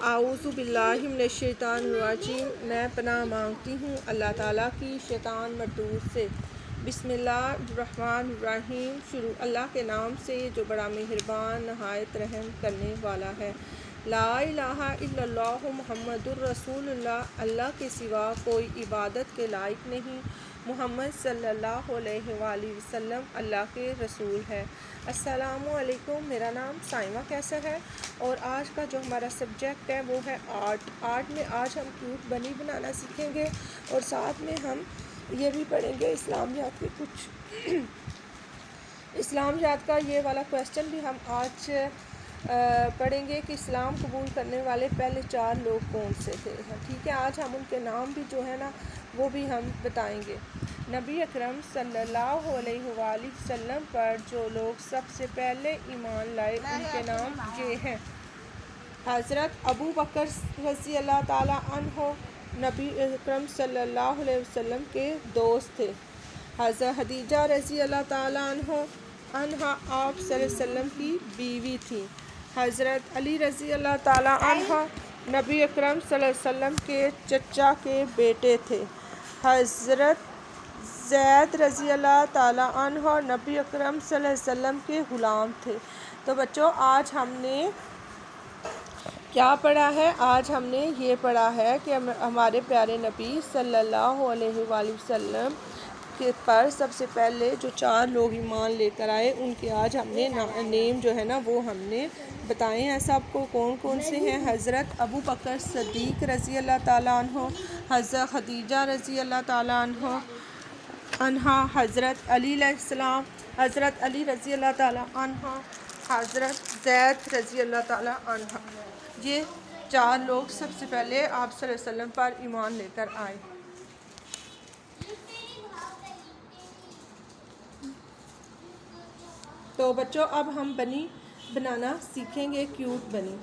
اعوذ باللہ من الشیطان الرجیم، میں پناہ مانگتی ہوں اللہ تعالیٰ کی شیطان مردود سے۔ بسم اللہ الرحمن الرحیم۔ شروع اللہ کے نام سے جو بڑا مہربان نہایت رحم کرنے والا ہے۔ لا الہ الا اللہ محمد الرسول اللہ، اللہ کے سوا کوئی عبادت کے لائق نہیں، محمد صلی اللہ علیہ وآلہ وسلم اللہ کے رسول ہے۔ السلام علیکم، میرا نام سائمہ کیسر ہے اور آج کا جو ہمارا سبجیکٹ ہے وہ ہے آرٹ۔ آرٹ میں آج ہم کیوٹ بنی بنانا سیکھیں گے اور ساتھ میں ہم یہ بھی پڑھیں گے اسلامیات کے کچھ اسلامیات کا یہ والا کویسچن بھی ہم آج پڑھیں گے کہ اسلام قبول کرنے والے پہلے 4 لوگ کون سے تھے۔ ٹھیک ہے، آج ہم ان کے نام بھی جو ہے نا وہ بھی ہم بتائیں گے۔ نبی اکرم صلی اللہ علیہ وآلہ وسلم پر جو لوگ سب سے پہلے ایمان لائے ان کے نام یہ ہیں۔ حضرت ابو بکر رضی اللہ تعالیٰ عنہ نبی اکرم صلی اللہ علیہ وسلم کے دوست تھے۔ حضرت خدیجہ رضی اللہ تعالیٰ عنہ آپ صلی اللہ علیہ وسلم کی بیوی تھی۔ حضرت علی رضی اللہ تعالیٰ عنہ نبی اکرم صلی اللہ علیہ وسلم کے چچا کے بیٹے تھے۔ حضرت زید رضی اللہ تعالیٰ عنہ نبی اکرم صلی اللہ علیہ وسلم کے غلام تھے۔ تو بچوں آج ہم نے کیا پڑھا ہے؟ آج ہم نے یہ پڑھا ہے کہ ہمارے پیارے نبی صلی اللہ علیہ وآلہ وسلم کے پر سب سے پہلے جو 4 لوگ ایمان لے کر آئے ان کے آج ہم نے نیم جو ہے نا وہ ہم نے بتائے ہیں سب کو کون کون سے ہیں۔ حضرت ابو بکر صدیق رضی اللہ تعالیٰ عنہ، حضرت خدیجہ رضی اللہ تعالیٰ عنہ، حضرت علی علیہ السلام، حضرت علی رضی اللہ تعالیٰ عنہ، حضرت زید رضی اللہ تعالیٰ عنہ۔ یہ 4 لوگ سب سے پہلے آپ صلی اللہ علیہ وسلم پر ایمان لے کر آئے۔ تو بچوں اب ہم بنی بنانا سیکھیں گے، کیوٹ بنی۔